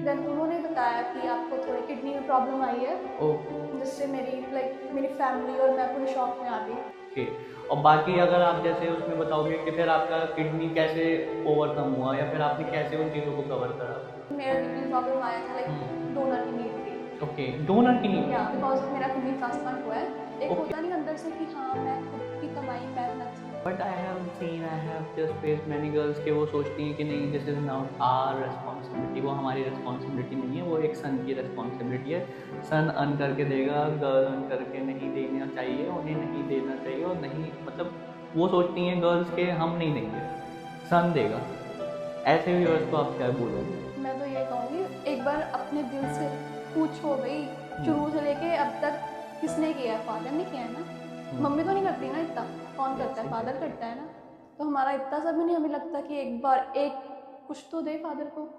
Then उन्होंने बताया कि आपको थोड़ी किडनी में प्रॉब्लम आई है, ओके। जिससे मेरी फैमिली और मैं पूरे शॉक में आ गई। और बाकी अगर आप जैसे उसमें बताओगे कि फिर आपका किडनी कैसे ओवरकम हुआ या फिर आपने कैसे उन चीज़ों को कवर करा? मेरा किडनी प्रॉब्लम आया था, हम्म। डोनर की नीड थी। ओके, डोनर की नीड या थी। बिकॉज ऑफ मेरा किडनी ट्रांसप्लांट हुआ है। एक ओके। होता नहीं अंदर से कि हाँ मैं खुद की कमाई मेहनत। But I have just faced many girls के वो सोचती हैं कि नहीं, this is not our responsibility, वो हमारी रिस्पॉन्सिबिलिटी नहीं है, वो एक सन की रिस्पॉन्सिबिलिटी है। सन अर्न करके देगा, गर्ल अर्न करके नहीं देना चाहिए, उन्हें नहीं देना चाहिए, और नहीं मतलब वो सोचती हैं गर्ल्स के हम नहीं देंगे, सन देगा। ऐसे व्यूअर्स को आप क्या बोलोगे? मैं तो ये कहूँगी, एक बार अपने दिल से पूछो भाई, शुरू से लेके अब तक किसने किया है? फादर ने किया है ना। मम्मी तो नहीं करती ना इतना, कौन करता है? फादर करता है ना। तो हमारा इतना सा भी नहीं हमें लगता कि एक बार एक कुछ तो दे फादर को।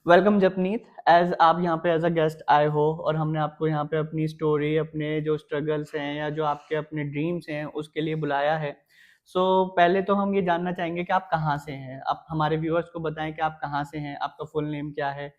वेलकम जपनीत, एज आप यहाँ पे एज अ गेस्ट आए हो और हमने आपको यहाँ पे अपनी स्टोरी, अपने जो स्ट्रगल्स हैं या जो आपके अपने ड्रीम्स हैं उसके लिए बुलाया है। पहले तो हम ये जानना चाहेंगे कि आप कहाँ से हैं। आप हमारे व्यूअर्स को बताएं कि आप कहाँ से हैं, आपका फुल नेम क्या है,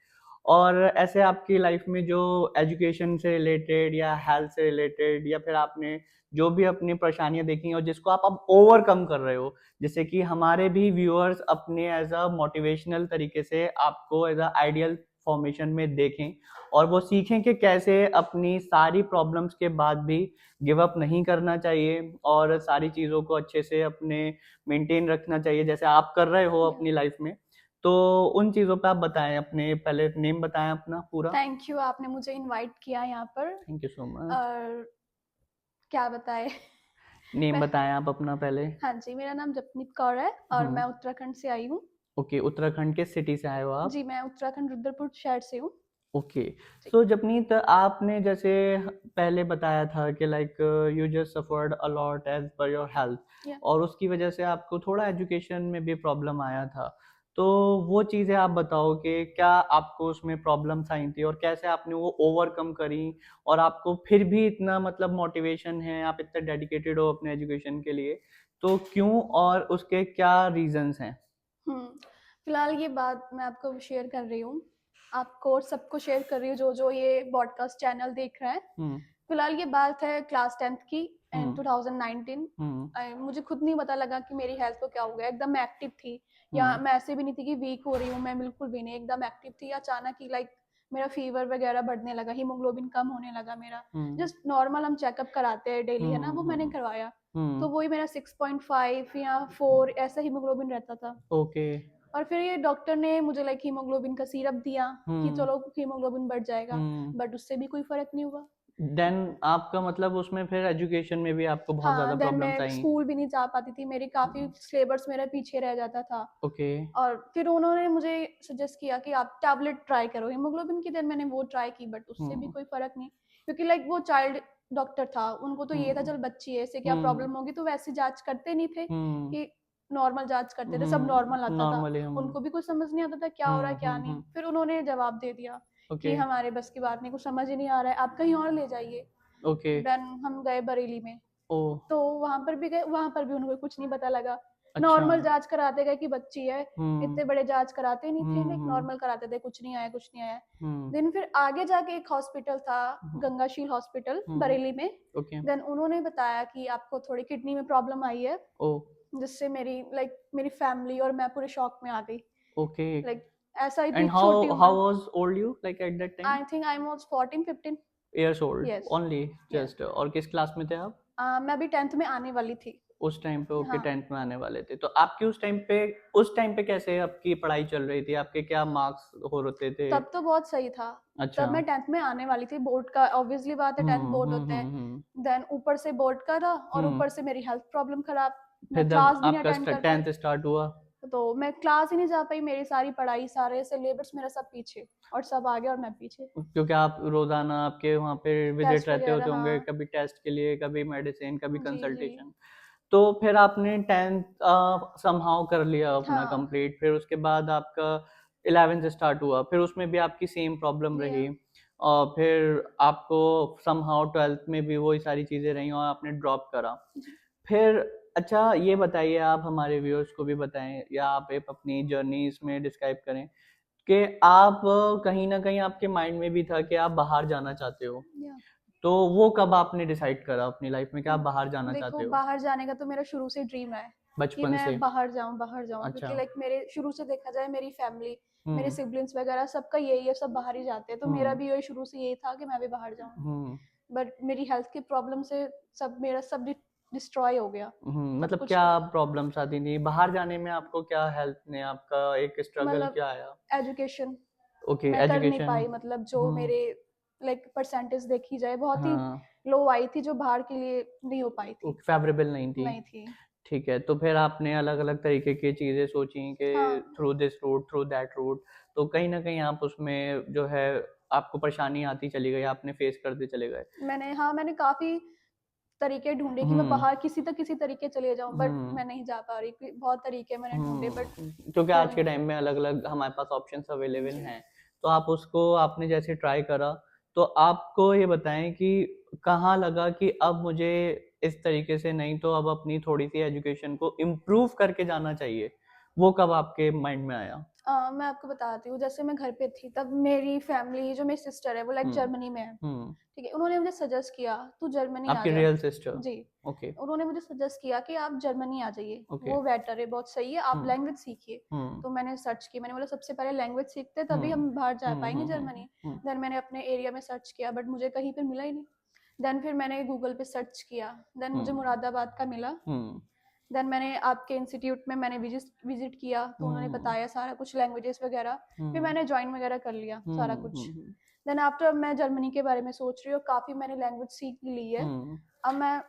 और ऐसे आपकी लाइफ में जो एजुकेशन से रिलेटेड या हेल्थ से रिलेटेड या फिर आपने जो भी अपनी परेशानियां देखी और जिसको आप अब ओवरकम कर रहे हो, जिससे कि हमारे भी व्यूअर्स अपने एज अ मोटिवेशनल तरीके से आपको एज अ आइडियल फॉर्मेशन में देखें और वो सीखें कि कैसे अपनी सारी प्रॉब्लम्स के बाद भी गिव अप नहीं करना चाहिए और सारी चीज़ों को अच्छे से अपने मेंटेन रखना चाहिए जैसे आप कर रहे हो अपनी लाइफ में। तो उन चीज़ों पे आप बताएं, अपने पहले नेम बताएं अपना पूरा। थैंक यू, आपने मुझे इनवाइट किया यहाँ पर। Thank you so much. और क्या बताए। नेम मैं बताएं आप अपना पहले। हाँ जी, मेरा नाम जपनीत कौर है और मैं उत्तराखंड से आई हूँ। ओके, उत्तराखंड के सिटी से आए हो आप? जी, मैं उत्तराखंड रुद्रपुर शहर से हूँ। ओके। सो जपनीत, आपने जैसे पहले बताया था कि like you just suffered a lot as per your health या और उसकी वजह से आपको थोड़ा एजुकेशन में भी प्रॉब्लम आया था। तो वो चीज़ें आप बताओ कि क्या आपको उसमें प्रॉब्लम्स आई थी और कैसे आपने वो ओवरकम करी और आपको फिर भी इतना मतलब मोटिवेशन है, आप इतना डेडिकेटेड हो अपने एजुकेशन के लिए, तो क्यों और उसके क्या रीजंस हैं? फिलहाल ये बात मैं आपको शेयर कर रही हूँ, आपको और सबको शेयर कर रही हूँ जो जो ये पॉडकास्ट चैनल देख रहा है। फिलहाल ये बात है क्लास 10th की एंड 2019। मुझे खुद नहीं पता लगा कि मेरी हेल्थ को क्या हो गया। एकदम मैं एक्टिव थी, या मैं ऐसे भी नहीं थी कि वीक हो रही हूँ, मैं बिल्कुल भी नहीं, एकदम एक्टिव थी। अचानक ही मेरा फीवर वगैरह बढ़ने लगा, हीमोग्लोबिन कम होने लगा मेरा। जस्ट नॉर्मल हम चेकअप कराते हैं डेली, है ना, वो मैंने करवाया। तो वही मेरा 6.5 या 4 ऐसा हीमोग्लोबिन रहता था। ओके। और फिर ये डॉक्टर ने मुझे हीमोग्लोबिन का सिरप दिया कि चलो हीमोग्लोबिन बढ़ जाएगा, बट उससे भी कोई फर्क नहीं हुआ। देन आपका मतलब उसमें फिर एजुकेशन में भी आपको बहुत हाँ, ज़्यादा देन प्रॉब्लम्स मैं आई? स्कूल भी नहीं जा पाती थी, मेरी काफी सिलेबस मेरा पीछे रह जाता था। ओके। और फिर उन्होंने मुझे सजेस्ट किया कि आप टैबलेट ट्राई करो हीमोग्लोबिन की। देन मैंने वो ट्राई की, बट उससे भी कोई फर्क नहीं, क्योंकि वो चाइल्ड डॉक्टर था, उनको तो ये था चल बच्ची है, इससे क्या प्रॉब्लम होगी, तो वैसे जांच करते नहीं थे कि नॉर्मल जांच करते थे, सब नॉर्मल आता था। नॉर्मली हम। उनको भी कुछ समझ नहीं आता था क्या हो रहा है क्या नहीं। फिर उन्होंने जवाब दे दिया कि ओके। हमारे बस की बात नहीं, कुछ समझ ही नहीं आ रहा है, आप कहीं और ले जाइए। ओके। देन हम गए बरेली में, ओ। तो वहां पर भी गए, वहां पर भी उनको कुछ नहीं पता लगा। अच्छा। नॉर्मल जांच कराते गए कि बच्ची है, इतने बड़े जांच कराते नहीं थे, हम्म। नॉर्मल कराते थे, कुछ नहीं आया कुछ नहीं आया। हम्म। देन फिर आगे जाके एक हॉस्पिटल था, गंगाशील हॉस्पिटल बरेली में। ओके। देन उन्होंने बताया कि आपको थोड़ी किडनी में प्रॉब्लम आई है, ओ। जिससे मेरी फैमिली और मैं पूरे शॉक में आ गई। ओके। ऐसा एंड इतनी छोटी हाउ उम्र। Was old you like at that time? I think I was 14-15। Years old yes. Only? Yes. Just, और किस क्लास में थे आप मैं अभी 10th में आने वाली थी। उस टाइम पे? ओके, हाँ, 10th में आने वाले थे। तो आपकी उस टाइम पे कैसे आपकी पढ़ाई चल रही थी? आपके क्या मार्क्स हो रहे थे? तब तो बहुत सही था। अच्छा। तब मैं 10th में आने वाली थी, बोर्ड का ऑब्वियसली बात है, 10th बोर्ड होते हैं। देन ऊपर से बोर्ड का था और ऊपर से मेरी हेल्थ प्रॉब्लम खराब, मैं फिर जब क्लास भी नहीं आपका अटेंड कर पाई। 10th स्टार्ट हुआ? तो मैं क्लास ही नहीं जा पाई, मेरी सारी पढ़ाई, सारे सिलेबस मेरा सब पीछे, और सब आगे और मैं पीछे। क्योंकि आप रोजाना आपके वहाँ पे विजिट टेस्ट रहते होते वगैरह, होंगे, हाँ। कभी टेस्ट के लिए, कभी मेडिसिन, कभी जी, जी। कंसल्टेशन। तो फिर आपने 10th समहाउ कर लिया अपना हाँ। कंप्लीट, फिर उसके बाद आपका 11th स्टार्ट हुआ, फिर उसमें भी आपकी सेम प्रॉब्लम या रही, और फिर आपको समहाउ 12th में भी वही सारी चीजें रही और आपने ड्रॉप करा। जी। फिर अच्छा ये बताइए, आप हमारे व्यूअर्स को भी बताएं या आप एक अपनी जर्नी इसमें डिस्क्राइब करें कि आप कहीं ना कहीं आपके माइंड में भी था कि आप बाहर जाना चाहते हो, या तो वो कब आपने डिसाइड करा अपनी लाइफ में कि आप बाहर जाना देखो, चाहते हो? बाहर जाने का तो मेरा शुरू से ड्रीम है कि बचपन से? मैं बाहर जाऊं, बाहर जाऊं, अच्छा। क्योंकि लाइक मेरे शुरू से देखा जाए, मेरी फैमिली, मेरे हम्म। सिबलिंग्स वगैरह सबका यही है, सब बाहर ही जाते हैं, तो मेरा हम्म। भी यही शुरू से यही था कि मैं भी बाहर जाऊं। हम्म। बट मेरी हेल्थ की प्रॉब्लम से सब मेरा सब डिस्ट्रॉय हो गया, सब मतलब कुछ। क्या प्रॉब्लम्स आती थी बाहर जाने में आपको? क्या हेल्थ ने आपका एक स्ट्रगल मतलब क्या आया? एजुकेशन ओके, मैं कर नहीं एजुकेशन। पाई, मतलब जो हम्म। मेरे लाइक परसेंटेज देखी जाए बहुत ही हाँ। लो आई थी, जो बाहर के लिए नहीं हो पाई थी। फेवरेबल नहीं थी। नहीं थी। ठीक है, तो फिर आपने अलग अलग तरीके की चीजें सोची कि हाँ। Through this route, through that route, तो कहीं ना कहीं आप उसमें जो है आपको परेशानी आती चली गई, आपने फेस करते चले गए। मैंने काफी तरीके ढूंढे कि मैं हम्म। बाहर किसी तरीके चले जाऊं, बट हम्म। मैं नहीं जा पा रही, बहुत तरीके मैंने ढूंढे, बट क्योंकि हो आज ही के नहीं टाइम में अलग अलग हमारे पास ऑप्शंस अवेलेबल जी। हैं, तो आप उसको आपने जैसे ट्राई करा, तो आपको ये बताएं कि कहाँ लगा कि अब मुझे इस तरीके से नहीं, तो अब अपनी थोड़ी सी एजुकेशन को इम्प्रूव करके जाना चाहिए, वो कब आपके माइंड में आया? मैं आपको बताती हूँ, जैसे मैं घर पे थी तब मेरी फैमिली, जो मेरी सिस्टर है वो लाइक हम्म। जर्मनी में है। हम्म। ठीक है, उन्होंने मुझे सजेस्ट किया, तू जर्मनी आ आपकी जा। Real sister? जी। ओके। उन्होंने मुझे सजेस्ट किया कि आप जर्मनी आ जाइए, ओके। वो बेटर है, बहुत सही है, आप हम्म। लैंग्वेज सीखिए। हम्म। तो मैंने सर्च की, मैंने बोला सबसे पहले लैंग्वेज सीखते तभी हम्म। हम बाहर जा हम्म। पाएंगे हम्म। जर्मनी। हम्म। देन मैंने अपने एरिया में सर्च किया, बट मुझे कहीं पर मिला ही नहीं। देन फिर मैंने गूगल पे सर्च किया, देन मुझे हम्म। मुरादाबाद का मिला। हम्म। देन मैंने आपके इंस्टीट्यूट में मैंने विजिट किया, तो उन्होंने हम्म। बताया सारा कुछ, लैंग्वेजेस वगैरह। फिर हम्म। मैंने ज्वाइन वगैरह कर लिया सारा हम्म। कुछ। हम्म। देन आफ्टर मैं जर्मनी के बारे में सोच रही हूँ, काफ़ी मैंने लैंग्वेज सीख ली है। हम्म। अब मैं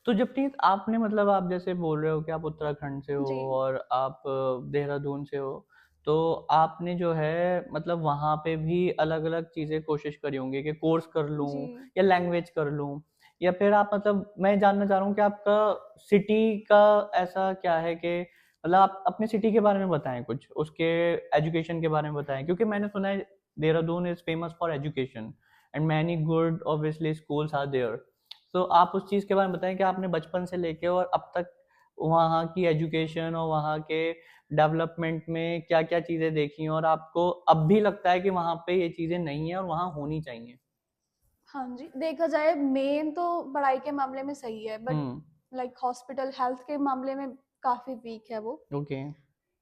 तो जबकि आपने मतलब आप जैसे बोल रहे हो कि आप उत्तराखंड से हो जी और आप देहरादून से हो, तो आपने जो है मतलब वहाँ पे भी अलग अलग चीज़ें कोशिश करी होंगी कि कोर्स कर लूँ जी या लैंग्वेज कर लूँ, या फिर आप मतलब मैं जानना चाह रहा हूँ कि आपका सिटी का ऐसा क्या है कि मतलब आप अपने सिटी के बारे में बताएं, कुछ उसके एजुकेशन के बारे में बताएं, क्योंकि मैंने सुना है Dehradun is famous for education and many good obviously schools are there. तो आप उस चीज़ के बारे में बताएं कि आपने बचपन से लेके और अब तक वहाँ की एजुकेशन और वहाँ के डेवलपमेंट में क्या क्या चीज़ें देखी और आपको अब भी लगता है कि वहाँ पे ये चीज़ें नहीं है और वहाँ होनी चाहिए। हाँ जी, देखा जाए मेन तो पढ़ाई के मामले में सही है, but hmm. Like hospital health के मामले में काफ़ी वीक है वो। ओके।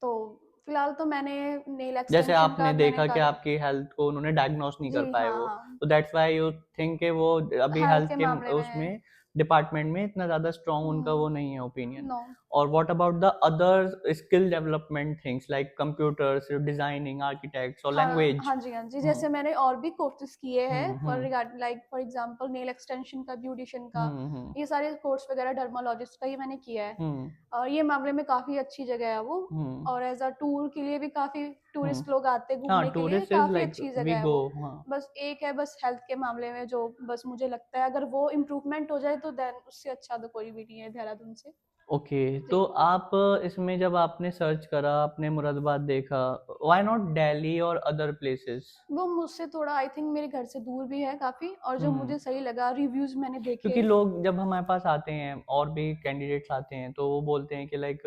तो फिलहाल तो मैंने नेल जैसे एक्सटेंशन आपने का मैंने देखा कि करा। आपकी हेल्थ को उन्होंने डायग्नोस नहीं कर जी पाए हाँ, वो, हाँ। तो दैट्स व्हाई यू थिंक कि वो अभी हेल्थ हेल्थ के के मामले में उसमें डिपार्टमेंट में इतना ज़्यादा स्ट्रॉन्ग उनका वो नहीं है ओपिनियन। नो। और what about the other skill development things like computers, designing, architects और हाँ, लैंग्वेज? हाँ जी, हाँ जी। हम्म। जैसे मैंने और भी कोर्सेज़ किए हैं for hmm. Regard like for example nail extension का, ब्यूटिशियन का, हम्म। ये सारे कोर्स वगैरह डर्मालॉजिस्ट का ही मैंने किया है। हम्म। और ये मामले में काफ़ी अच्छी जगह है वो। हम्म। और एज़ अ टूर के लिए भी काफ़ी हम्म। टूरिस्ट लोग आते हैं हाँ, घूमने के लिए, टूरिस्ट इज काफ़ी लाइक अच्छी वी जगह है गो। वो। हाँ। बस एक है, बस हेल्थ के मामले में जो बस मुझे लगता है अगर वो इम्प्रूवमेंट हो जाए तो देन उससे अच्छा तो कोई भी नहीं है देहरादून से। ओके, जी। तो आप इसमें जब आपने सर्च करा, आपने मुरादाबाद देखा, व्हाई नॉट दिल्ली और अदर प्लेसेस? वो मुझसे थोड़ा आई थिंक मेरे घर से दूर भी है काफ़ी, और जो हम्म। मुझे सही लगा, रिव्यूज़ मैंने देखे। क्योंकि लोग जब हमारे पास आते हैं और भी कैंडिडेट्स आते हैं तो वो बोलते हैं कि लाइक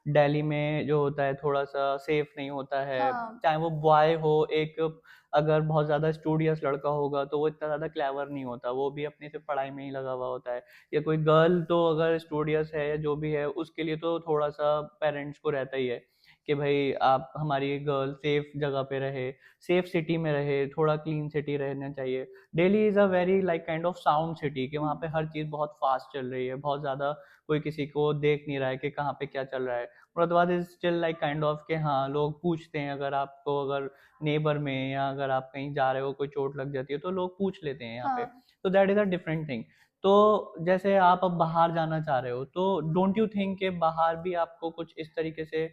दिल्ली में जो होता है थोड़ा सा सेफ नहीं होता है, हाँ, चाहे वो बॉय हो, एक अगर बहुत ज़्यादा स्टूडियस लड़का होगा तो वो इतना ज़्यादा क्लेवर नहीं होता, वो भी अपनी सिर्फ पढ़ाई में ही लगा हुआ होता है, या कोई गर्ल तो अगर स्टूडियस है या जो भी है उसके लिए तो थोड़ा सा पेरेंट्स को रहता ही है कि भाई आप हमारी गर्ल सेफ जगह पे रहे, सेफ सिटी में रहे, थोड़ा क्लीन सिटी रहना चाहिए। Delhi is a very like kind of sound city कि वहाँ पे हर चीज़ बहुत फास्ट चल रही है, बहुत ज़्यादा कोई किसी को देख नहीं रहा है कि कहाँ पे क्या चल रहा है। Moradabad is still like kind of के हाँ लोग पूछते हैं, अगर आपको अगर नेबर में या अगर आप कहीं जा रहे हो कोई चोट लग जाती है तो लोग पूछ लेते हैं यहाँ पे, हाँ। तो that is a different thing. तो जैसे आप अब बाहर जाना चाह रहे हो तो डोंट यू थिंक कि बाहर भी आपको कुछ इस तरीके से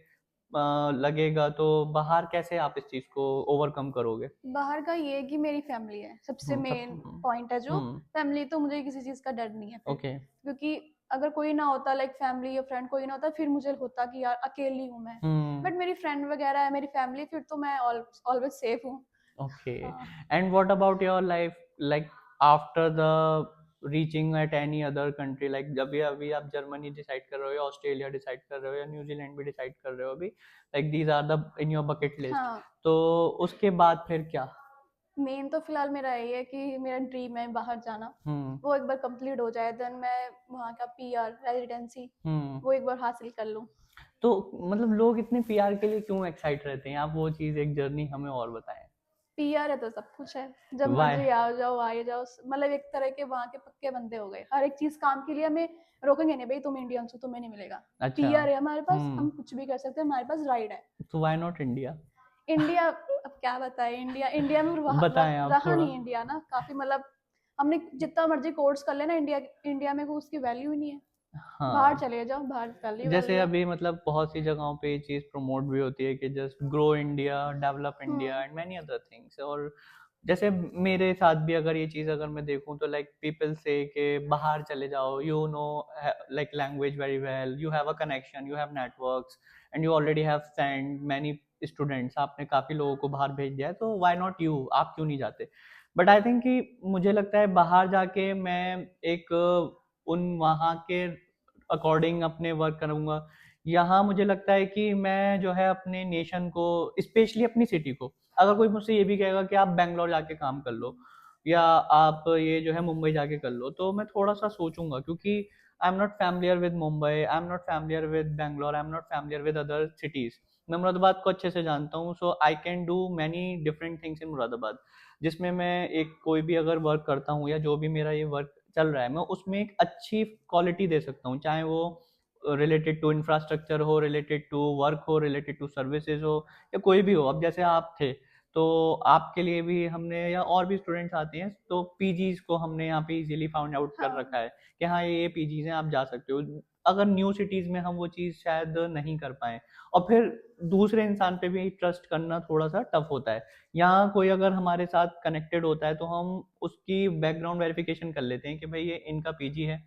लगेगा, तो बाहर कैसे आप इस चीज को ओवरकम करोगे? बाहर का ये है कि मेरी फैमिली है, सबसे सब मेन पॉइंट है जो फैमिली, तो मुझे किसी चीज़ का डर नहीं है फिर। ओके। क्योंकि अगर कोई ना होता, लाइक फैमिली या फ्रेंड कोई ना होता, फिर मुझे होता कि यार अकेली हूँ मैं। बट मेरी फ्रेंड वगैरह है, मेरी फैमिली, फिर तो मैं ऑलवेज सेफ हूँ। Okay. हाँ। And what about your life, like after the reaching at any other country, like जब भी अभी आप जर्मनी डिसाइड कर रहे हो या ऑस्ट्रेलिया डिसाइड कर रहे हो या न्यूजीलैंड भी डिसाइड कर रहे हो अभी, like these are the in your bucket list, हाँ, तो उसके बाद फिर क्या? मेन तो फिलहाल मेरा यही है कि मेरा ड्रीम है बाहर जाना। हम्म। वो एक बार कंप्लीट हो जाए, देन मैं वहाँ का पीआर रेजिडेंसी हम्म। वो एक बार हासिल कर लूँ। तो मतलब लोग इतने पीआर के लिए क्यों एक्साइट रहते हैं? आप वो चीज़ एक जर्नी हमें और बताएं। पीआर है तो सब कुछ है, जब वाई? मर्जी आ जाओ आए जाओ, मतलब एक तरह के वहाँ के पक्के बंदे हो गए। हर एक चीज काम के लिए हमें रोकेंगे नहीं, भाई तुम इंडियन हो तुम्हें नहीं मिलेगा। अच्छा। पीआर है हमारे पास, हम्म। हम कुछ भी कर सकते हैं, हमारे पास राइट है। तो वाई नॉट इंडिया? इंडिया, अब क्या बताए, इंडिया इंडिया में बताएं आप रहा थोड़ा। नहीं इंडिया ना, काफी मतलब हमने जितना मर्जी कोर्स कर लेना, इंडिया इंडिया में को उसकी वैल्यू ही नहीं है। बाहर हाँ। चले जाओ, बाहर वैल्यू जैसे वैल्यू है। अभी मतलब बहुत सी जगहों पे ये चीज़ प्रमोट भी होती है कि just grow India, develop India hmm. And many other things. और जैसे मेरे साथ भी अगर ये चीज़ अगर मैं देखूं तो लाइक पीपल से कि बाहर चले जाओ, you know, like language very well, you have a connection, you have networks and you already have send many students, आपने काफ़ी लोगों को बाहर भेज दिया है, तो व्हाई नॉट यू, आप क्यों नहीं जाते? बट आई थिंक कि मुझे लगता है बाहर जाके मैं एक उन वहाँ के अकॉर्डिंग अपने वर्क करूँगा। यहाँ मुझे लगता है कि मैं जो है अपने नेशन को, स्पेशली अपनी सिटी को, अगर कोई मुझसे ये भी कहेगा कि आप बैंगलोर जाके काम कर लो या आप ये जो है मुंबई जाके कर लो, तो मैं थोड़ा सा सोचूंगा, क्योंकि I am not familiar with Mumbai, I am not familiar with Bangalore, I am not familiar with other cities. मैं मुरादाबाद को अच्छे से जानता हूँ, so I can do many different things in Moradabad, जिसमें मैं एक कोई भी अगर वर्क करता हूँ या जो भी मेरा ये वर्क चल रहा है, मैं उसमें एक अच्छी क्वालिटी दे सकता हूँ, चाहे वो रिलेटेड टू इंफ्रास्ट्रक्चर हो, रिलेटेड टू वर्क हो, रिलेटेड टू सर्विसेज हो, या कोई भी हो। अब जैसे आप थे, तो आपके लिए भी हमने, या और भी स्टूडेंट्स आते हैं, तो पीजीज को हमने यहाँ पे इजीली फाउंड आउट कर हाँ। रखा है कि हाँ ये पीजीज हैं, आप जा सकते हो। अगर न्यू सिटीज में हम वो चीज़ शायद नहीं कर पाए, और फिर दूसरे इंसान पे भी ट्रस्ट करना थोड़ा सा टफ होता है। यहाँ कोई अगर हमारे साथ कनेक्टेड होता है तो हम उसकी बैकग्राउंड वेरिफिकेशन कर लेते हैं कि भाई ये इनका पीजी है,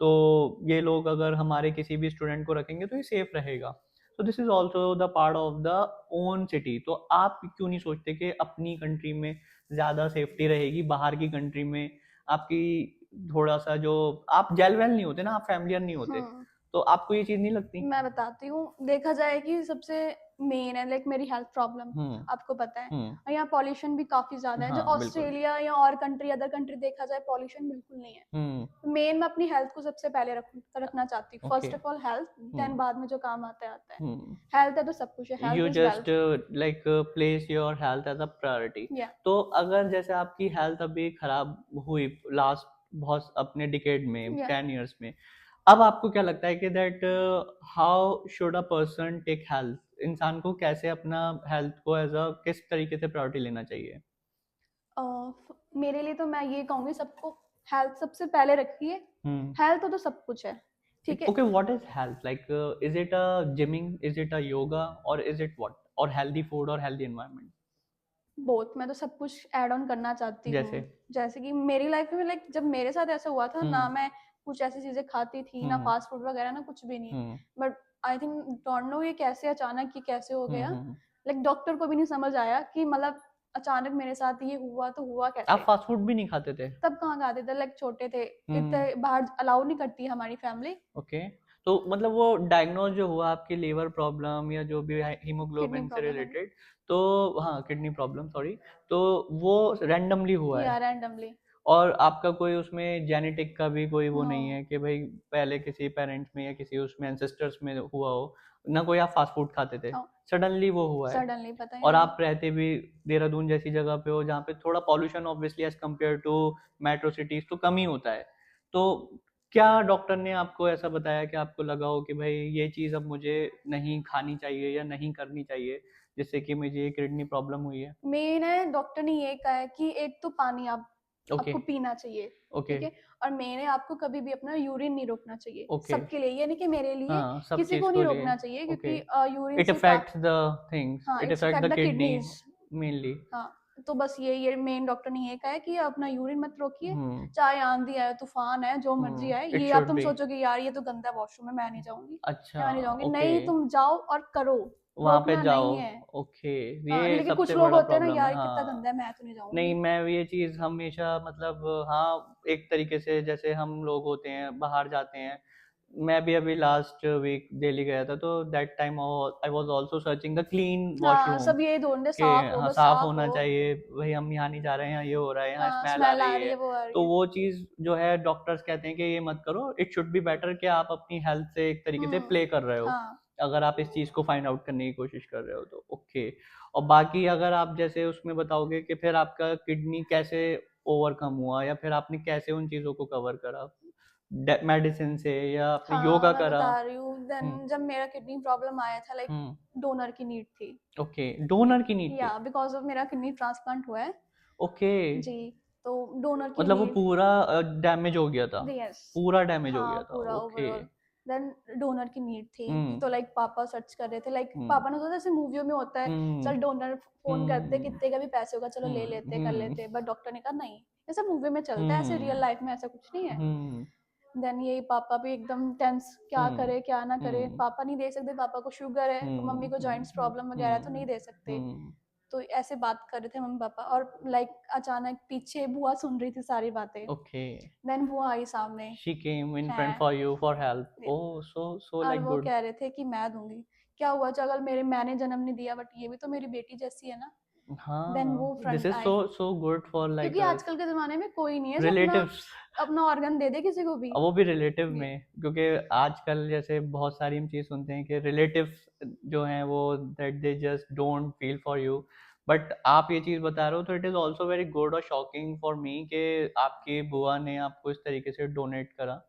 तो ये लोग अगर हमारे किसी भी स्टूडेंट को रखेंगे तो ये सेफ रहेगा। तो this is also the part of the own city. तो आप क्यों नहीं सोचते कि अपनी कंट्री में ज़्यादा सेफ्टी रहेगी, बाहर की कंट्री में आपकी थोड़ा सा जो, आप जेल वेल नहीं होते ना, आप फैमिलियर नहीं होते, हम्म। तो आपको ये चीज़ नहीं लगती? मैं बताती हूँ, देखा जाए कि सबसे मेन है लाइक मेरी हेल्थ प्रॉब्लम, हम्म। आपको पता है। हम्म। और यहाँ पॉल्यूशन भी काफी ज्यादा है, जो हाँ बिल्कुल। ऑस्ट्रेलिया या और कंट्री अदर कंट्री देखा जाए पॉल्यूशन बिल्कुल नहीं है। हम्म। मेन मैं अपनी हेल्थ को सबसे पहले रखना चाहती हूँ, okay. First of all health, then hmm. बाद में जो काम आता है आता है। हम्म। हेल्थ है तो सब कुछ है, health you is just wealth. Like place your health as a priority. या तो अगर जैसे आपकी हेल्थ अभी खराब हुई लास्ट बहुत अपने डिकेड में, या 10 years में, अब आपको क्या लगता है कि that how should a person take health? इंसान को कैसे अपना हेल्थ को एज अ किस तरीके से प्रायोरिटी लेना चाहिए? मेरे लिए तो मैं ये कहूंगी सबको, हेल्थ सबसे पहले रखिए। हम्म। हेल्थ हो तो सब कुछ है, ठीक है। Okay, what is health? Like, is it a gymming? Is it a yoga? Or is it what? Or healthy food or healthy environment? Both, मैं तो सब कुछ ऐड ऑन करना चाहती हूँ। जैसे? जैसे कि मेरी लाइफ में लाइक जब मेरे साथ ऐसा हुआ था ना, हम्म। मैं कुछ ऐसी चीजें खाती थी ना, हम्म। फास्ट फूड वगैरह ना, कुछ भी नहीं। Hmm. But I think don't know ये कैसे अचानक ये कैसे हो गया। हम्म। लाइक डॉक्टर को भी नहीं समझ आया कि मतलब अचानक मेरे साथ ये हुआ तो हुआ आप कैसे। फास्ट फूड भी नहीं खाते थे? तब कहाँ खाते थे, लाइक छोटे थे, हम्म। इतने बाहर अलाउ नहीं करती है हमारी फैमिली। ओके। तो मतलब वो डायग्नोज जो हुआ आपकी लीवर प्रॉब्लम या जो भी किडनी हीमोग्लोबिन से प्रॉब्लम है, रिलेटेड, तो हाँ किडनी प्रॉब्लम, सॉरी, तो वो रैंडमली हुआ है? या रैंडमली। और आपका कोई उसमें जेनेटिक का भी कोई वो नो, नहीं है कि भाई पहले किसी पेरेंट्स में या किसी उसमें एंसेस्टर्स में हुआ हो? ना कोई आप फास्ट फूड खाते थे, सडनली वो हुआ है? सडनली पता ही और नहीं। आप रहते भी देहरादून जैसी जगह पे हो जहाँ पे थोड़ा pollution obviously as compare to metro cities तो कम ही होता है, तो क्या डॉक्टर ने आपको ऐसा बताया कि आपको लगा हो कि भाई ये चीज़ अब मुझे नहीं खानी चाहिए या नहीं करनी चाहिए, जिससे कि मुझे किडनी प्रॉब्लम हुई है? मेन है, डॉक्टर ने ये कहा है कि एक तो पानी आप ओके आपको पीना चाहिए, ओके ठीक है। और मैंने आपको कभी भी अपना यूरिन नहीं रोकना चाहिए, ओके सबके लिए, यानी कि मेरे लिए हाँ सब किसी चीज को को नहीं लिए रोकना चाहिए, ओके क्योंकि यूरिन इट से अफेक्ट्स द थिंग्स हाँ, it it's affect affect the the kidney kidneys. Mainly हाँ, तो बस ये मेन डॉक्टर ने ये कहा है कि अपना यूरिन मत रोकिए, हम्म चाहे आंधी आए, तूफान है, जो मर्जी आए। इट ये अब शुड तुम बी सोचोगे यार ये तो गंदा वॉशरूम है, मैं नहीं जाऊंगी, अच्छा मैं नहीं जाऊंगी, ओके नहीं, तुम जाओ और करो, वहां पे रोकना जाओ नहीं है। ओके हाँ, ये लेकिन कुछ सबसे लोग बड़ा होते हैं ना प्रॉब्लम है यार कितना हाँ गंदा है, मैं तो नहीं नहीं जाऊंगी। मैं ये चीज हमेशा मतलब हाँ एक तरीके से जैसे हम लोग होते हैं बाहर जाते हैं मैं भी अभी लास्ट वीक दिल्ली गया था तो that time I was also searching the clean हाँ, वॉशरूम सब यही ढूंढते, कि साफ हो, हाँ बस साफ साफ होना हो। चाहिए भाई हम यहाँ नहीं जा रहे हैं यहाँ ये हो रहा है यहाँ हाँ, स्मेल आ स्मेल आ रही रही है है, वो आ रही तो है। वो चीज जो है डॉक्टर्स कहते हैं कि ये मत करो इट शुड बी बेटर कि आप अपनी हेल्थ से एक तरीके से प्ले कर रहे हो हाँ अगर आप इस चीज को फाइंड आउट करने की कोशिश कर रहे हो तो ओके और बाकी अगर आप जैसे उसमें बताओगे कि फिर आपका किडनी कैसे ओवरकम हुआ या फिर आपने कैसे उन चीजों को कवर करा मेडिसिन से या आपने हाँ, योगा मैं करा बता रही हूँ। हम्म देन जब मेरा किडनी प्रॉब्लम आया था, लाइक हम्म डोनर की नीड थी, ओके डोनर की नीड थी या बिकॉज ऑफ मेरा किडनी ट्रांसप्लांट हुआ है ओके जी, तो डोनर की मतलब वो नीड। पूरा डैमेज हो गया था यस, पूरा डैमेज हो हाँ, गया था पूरा ओके ओवरऑल। देन डोनर की नीड थी, हम्म तो लाइक पापा सर्च कर रहे थे, लाइक हम्म पापा ने सोचा जैसे मूवियों में होता है, हम्म चल डोनर फोन करते, हम्म कितने का भी पैसे होगा, चलो ले लेते, कर हम्म लेते। बट डॉक्टर ने कहा नहीं, ऐसा मूवी में चलता है, ऐसे रियल हम्म लाइफ में ऐसा कुछ नहीं है। हम्म देन यही पापा भी एकदम टेंस, क्या हम्म करे क्या ना करे, हम्म पापा नहीं दे सकते, पापा को शुगर है, मम्मी को जॉइंट्स प्रॉब्लम वगैरह है, तो नहीं दे सकते। हम्म तो ऐसे बात कर रहे थे मम्मी पापा, और लाइक अचानक पीछे बुआ सुन रही थी सारी बातें। ओके देन बुआ आई सामने she came in है, front for you for help oh so और like वो good कह रहे थे कि मैं दूंगी। क्या हुआ, चल मैंने जन्म नहीं दिया, बट ये भी तो मेरी बेटी जैसी है ना। देन वो हाँ this फ्रंट is आए, so good for like क्योंकि आजकल के जमाने में कोई नहीं है जो अपना relatives अपना ऑर्गन दे दे किसी को भी। वो भी रिलेटिव ये में क्योंकि आजकल जैसे बहुत सारी हम चीज़ सुनते हैं कि रिलेटिव्स जो हैं वो that they just don't feel for you but आप ये चीज़ बता रहे हो तो it is also very good और शॉकिंग फॉर मी कि आपकी बुआ ने आपको इस तरीके से डोनेट करा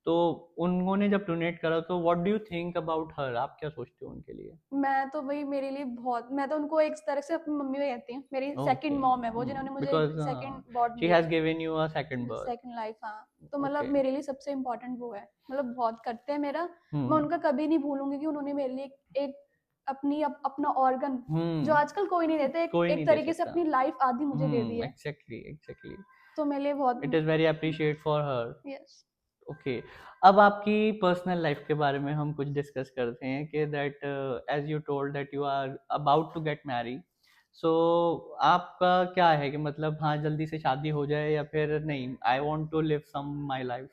तो उन्होंने जब डोनेट करा तो what do you think about her आप क्या सोचते हो उनके लिए मैं तो भाई, मेरे लिए बहुत, मैं तो उनको एक तरह से अपनी मम्मी कहती हूँ, मेरी ओके सेकंड मॉम है वो, जिन्होंने मुझे एक बिकॉज सेकंड बॉड शी दिया हैज़ है, given you a second birth second life. हाँ, तो मतलब ओके मेरे लिए सबसे इम्पोर्टेंट वो है, मतलब बहुत करते हैं मेरा। मैं हम्म उनका कभी नहीं भूलूंगी कि उन्होंने मेरे लिए एक अपना ऑर्गन, जो हम्म आजकल कोई नहीं देते, कोई एक नहीं दे तरीके से सकता अपनी लाइफ आधी मुझे दे दी है। एग्जैक्टली एग्जैक्टली तो मेरे लिए बहुत। It is very appreciate for her yes, okay अब आपकी पर्सनल लाइफ के बारे में हम कुछ डिस्कस करते हैं कि that as you told that you are about to get marry so आपका क्या है कि मतलब हाँ जल्दी से शादी हो जाए या फिर नहीं I want to live some my life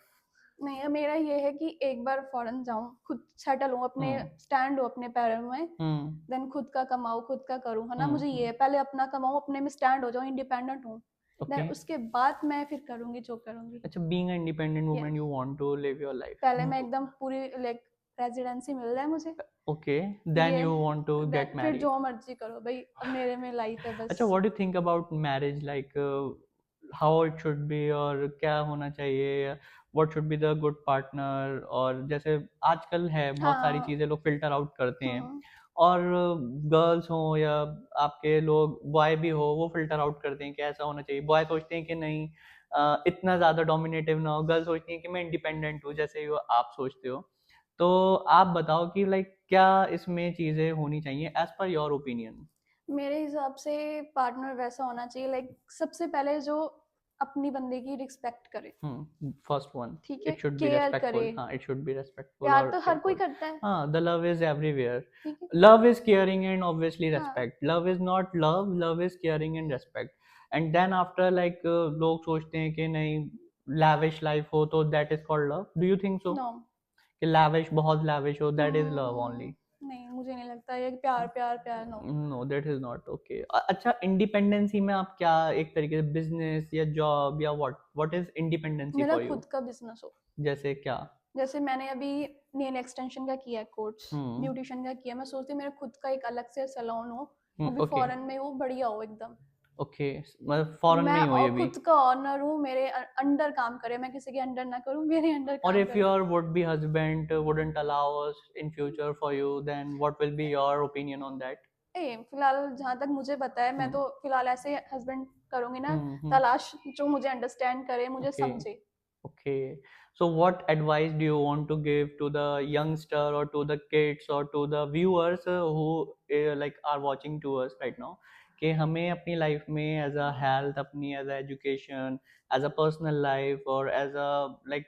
नहीं, मेरा ये है कि एक बार फॉरेन जाऊं, खुद सेटल हूँ, अपने हम्म स्टैंड हो अपने पैरों में। हम्म देन खुद का कमाऊँ, खुद का करूँ, है ना। मुझे ये है, हम्म पहले अपना कमाऊँ, अपने में स्टैंड हो जाऊँ, इंडिपेंडेंट हूँ। देन ओके उसके बाद मैं फिर करूँगी जो करूँगी। अच्छा being independent woman yes, you want to live your पहले मैं लाइफ एकदम पूरी लाइक रेजिडेंसी मिल जाए मुझे, ओके देन ये यू वांट टू गेट फिर मैरी जो मर्जी करो भाई, अब मेरे में लाइफ है बस। अच्छा what do think about marriage like how it should be और क्या होना चाहिए what should be the good partner और जैसे आजकल है बहुत सारी हाँ, चीज़ें लोग फिल्टर आउट करते हैं हम्म, और गर्ल्स हो या आपके लोग बॉय भी हो वो फिल्टर आउट करते हैं कि ऐसा होना चाहिए बॉय सोचते हैं कि नहीं इतना ज़्यादा डोमिनेटिव ना हो गर्ल्स सोचती हैं कि मैं इंडिपेंडेंट हूँ जैसे आप सोचते हो तो आप बताओ कि लाइक क्या इसमें चीज़ें होनी चाहिए एज पर योर ओपिनियन मेरे हिसाब से पार्टनर वैसा होना चाहिए, लाइक सबसे पहले जो अपनी बंदे की रिस्पेक्ट करे, फर्स्ट वन ठीक है, इट शुड बी केयर करे। रेस्पेक्टफुल हाँ इट शुड बी रेस्पेक्टफुल प्यार और तो हर कोई केयरफुल करता है, हाँ द लव इज एवरीवेयर ठीक है। Love is caring and obviously हाँ, respect love is not love love is caring and respect and then after like लोग सोचते हैं कि नहीं लैविश लाइफ हो तो that is called love do you think so no, कि लैविश बहुत लैविश हो दैट इज लव ओनली नहीं, मुझे नहीं लगता ये प्यार प्यार प्यार, no. No that is not okay अच्छा इंडिपेंडेंसी में आप क्या एक तरीके से बिजनेस या जॉब या व्हाट इज इंडिपेंडेंसी मेरा फॉर यू खुद का बिजनेस हो, जैसे क्या जैसे मैंने अभी नेल एक्सटेंशन का किया है कोर्स, हम्म ब्यूटिशियन का किया, मैं सोचती हूँ मेरा खुद का एक अलग से सैलून हो, वो भी ओके फॉरेन में हो, बढ़िया हो एकदम। ओके मतलब फॉरेन में मैं ही हो और ये भी खुद का ऑनर हूँ, मेरे अंडर काम करे, मैं किसी के अंडर ना करूँ, मेरे अंडर और काम if करे। your would be husband wouldn't allow us in future for you then what will be your opinion on that फिलहाल जहाँ तक मुझे पता है, मैं तो फिलहाल ऐसे हस्बैंड करूंगी ना तलाश जो मुझे अंडरस्टैंड करे, मुझे समझे। Okay. So what advice do you want to give to the youngster or to the kids or to the viewers who like are watching to us right now कि हमें अपनी लाइफ में एज अ हेल्थ, अपनी as a education, as a personal life और as a like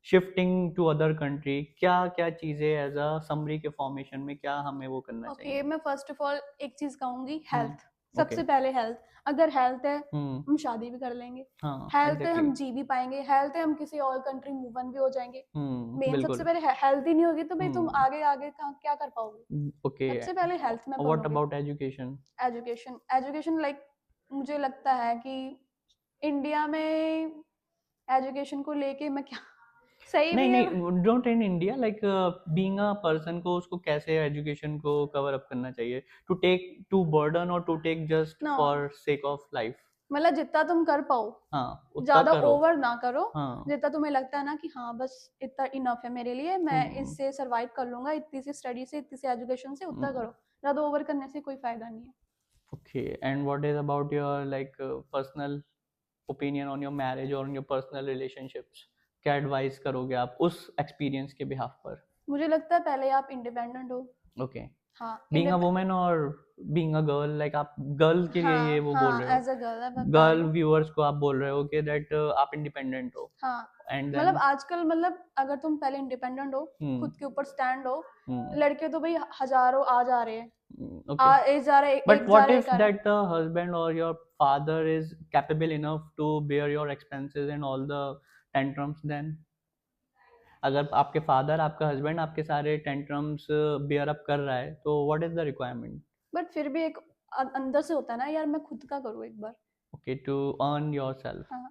shifting to other country, क्या क्या चीज़ें as a summary के फॉर्मेशन में क्या हमें वो करना चाहिए? मैं फर्स्ट ऑफ ऑल एक चीज कहूंगी, हेल्थ। ओके। सबसे पहले हेल्थ। अगर हेल्थ है हम्म। हम शादी भी कर लेंगे, हाँ हेल्थ है एग्जैक्टली। हम जी भी पाएंगे, हेल्थ है हम किसी और कंट्री मूव ऑन भी हो जाएंगे। मेन सबसे बिल्कुल। पहले हेल्थ ही नहीं होगी तो भाई तुम हम्म। आगे आगे क्या कर पाओगे। ओके। सबसे पहले हेल्थ में व्हाट बोलूंगी। About education? Education, education like मुझे लगता है कि इंडिया में एजुकेशन को लेके मैं क्या सही नहीं भी है। नहीं, don't in India like being a person को उसको कैसे एजुकेशन को कवर अप करना चाहिए, टू टेक टू बर्डन और टू टेक जस्ट ना, फॉर सेक ऑफ लाइफ? मतलब जितना तुम कर पाओ, हाँ उतना ज्यादा करो। ओवर ना करो। हाँ। जितना तुम्हें लगता है ना कि हाँ बस इतना इनफ है मेरे लिए, मैं हम्म। इससे सरवाइव कर लूंगा, इतनी सी स्टडी से, इतनी सी एजुकेशन से, उतना हम्म। करो। ज्यादा ओवर करने से कोई फायदा नहीं है। Okay. And what is about your like personal opinion on your marriage और ऑन योर पर्सनल रिलेशनशिप्स? क्या एडवाइस करोगे आप उस एक्सपीरियंस के बिहाफ पर? मुझे लगता है पहले आप इंडिपेंडेंट हो। ओके। हाँ बीइंग अ वुमन और बीइंग अ गर्ल, लाइक आप गर्ल के लिए ये हाँ वो बोल हाँ, रहे हो? एज अ गर्ल मैं बता रही गर्ल हूँ। व्यूअर्स को आप बोल रहे हो कि दैट आप इंडिपेंडेंट हो हाँ, एंड मतलब देन? आजकल, मतलब अगर तुम पहले इंडिपेंडेंट हो, हम्म। खुद के ऊपर स्टैंड हो, हम्म। लड़के तो भाई हजारों आ जा रहे हैं। Okay. एक जा रहे, But एक जा what रहे, if एक आ रहे। that the husband or your father is capable enough to bear your expenses and all the tantrums then? अगर आपके फादर, आपका हस्बैंड आपके सारे टेंट्रम्स बियर अप कर रहा है तो what is the requirement? But फिर भी एक अंदर से होता है ना यार, मैं खुद का करूँ एक बार। Okay, to earn yourself. हाँ,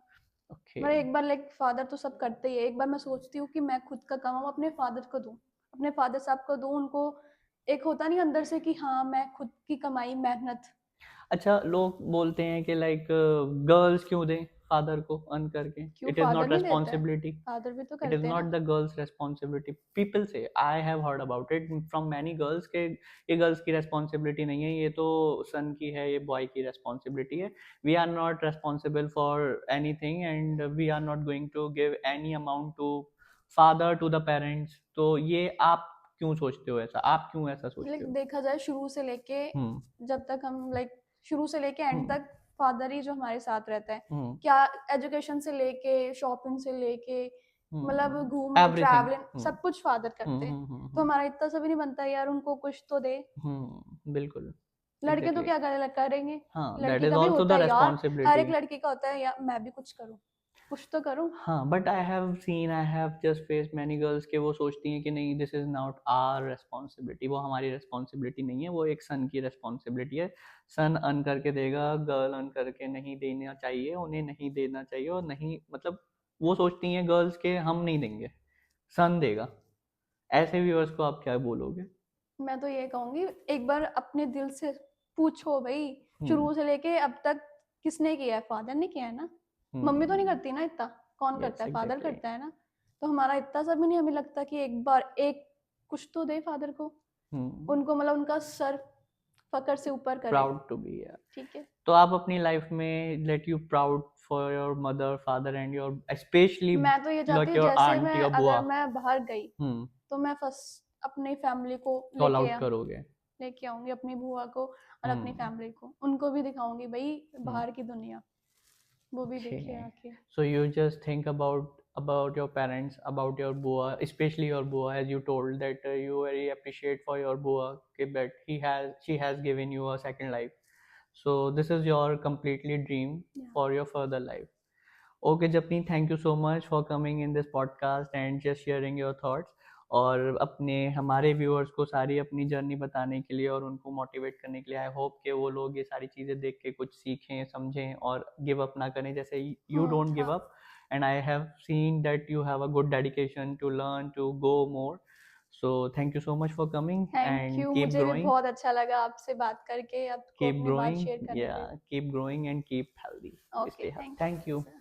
ओके। मैं एक बार, लाइक फादर तो सब करते ही है, एक बार मैं सोचती हूँ कि मैं खुद का कमाऊँ, अपने फादर को दूँ, अपने फादर साहब को दूँ, उनको एक होता नहीं अंदर से कि हाँ मैं खुद की कमाई मेहनत। अच्छा, लोग बोलते हैं कि लाइक गर्ल्स क्यों दें फादर को अर्न करके? क्यों, इट इज फादर नॉट नहीं देता है? रेस्पॉन्सिबिलिटी। फादर भी तो It is करते हैं not ना। the girl's responsibility. People say, I have heard about it from many girls कि ये girls की responsibility नहीं है, ये तो son की है, ये boy की responsibility है. We are not responsible for anything and we are not going to give any amount to father, to the parents. तो ये आप क्यों सोचते हो ऐसा? आप क्यों ऐसा सोचते लाइक हो? देखा जाए शुरू से लेके, हम्म। जब तक हम लाइक शुरू से लेके एंड हम्म। तक फादर ही जो हमारे साथ रहता है। हम्म। क्या, एजुकेशन से लेके, शॉपिंग से लेके, मतलब घूमना, एवरीथिंग। ट्रैवलिंग, सब कुछ फादर करते हैं। तो हमारा इतना सब नहीं बनता यार, उनको कुछ तो दे। बिल्कुल। लड़के तो एग्जैक्टली। क्या करेंगे। हाँ, दैट लड़की इज का भी ऑल्सो होता द है यार, हर रेस्पॉन्सिबिलिटी। एक लड़की का होता है यार, मैं भी कुछ करूँ, कुछ तो करूँ। हाँ, but I have seen, I have just face many girls के वो सोचती हैं कि नहीं, this is not our responsibility, वो हमारी रेस्पॉन्सिबिलिटी नहीं है, वो एक सन की रेस्पॉन्सिबिलिटी है। सन अर्न करके देगा, गर्ल अर्न करके नहीं देना चाहिए, उन्हें नहीं देना चाहिए, और नहीं मतलब वो सोचती हैं गर्ल्स के हम नहीं देंगे, सन देगा। ऐसे व्यूअर्स को आप क्या बोलोगे? मैं तो ये कहूंगी, एक बार अपने दिल से पूछो भाई, हम्म। शुरू से लेके अब तक किसने किया है? फादर ने किया है ना। मम्मी तो नहीं करती ना इतना, कौन करता यस है? Father exactly. करता है ना। तो हमारा इतना सब भी नहीं हमें लगता कि एक बार एक कुछ तो दे फादर को, उनको मतलब उनका सर फकर से ऊपर करे। Proud to be. ठीक है। तो आप अपनी लाइफ में let you proud for your mother, father and your specially मैं तो ये चाहती लाइक हूँ योर जैसे आंट, मैं, योर अगर बुआ। मैं बाहर गई तो मैं फर्स्ट अपनी फैमिली को कॉल आउट करोगे? लेके आऊंगी, अपनी बुआ को और अपनी हम्म। फैमिली को, उनको भी दिखाऊंगी भाई बाहर की दुनिया, वो भी देखे Okay. आके। So you just think about your parents, about your bua, especially your bua, as you told that you very appreciate for your bua that she has given you a second life. So this is your completely dream Yeah. for your further life. Okay, Japni, thank you so much for coming in this podcast and just sharing your thoughts. और अपने हमारे viewers को सारी अपनी journey बताने के लिए और उनको मोटिवेट करने के लिए, आई होप कि वो लोग ये सारी चीज़ें देख के कुछ सीखें, समझें और गिव अप ना करें जैसे you don't give up. And I have seen that you have a good dedication to learn to go more. So thank you so much for coming thank and you, keep मुझे भी growing. बहुत अच्छा लगा आपसे बात करके, आपको Keep अपनी बात growing, शेयर करने yeah, में। keep growing and keep healthy. Okay, Stay healthy. Thank Thank you you. Sir.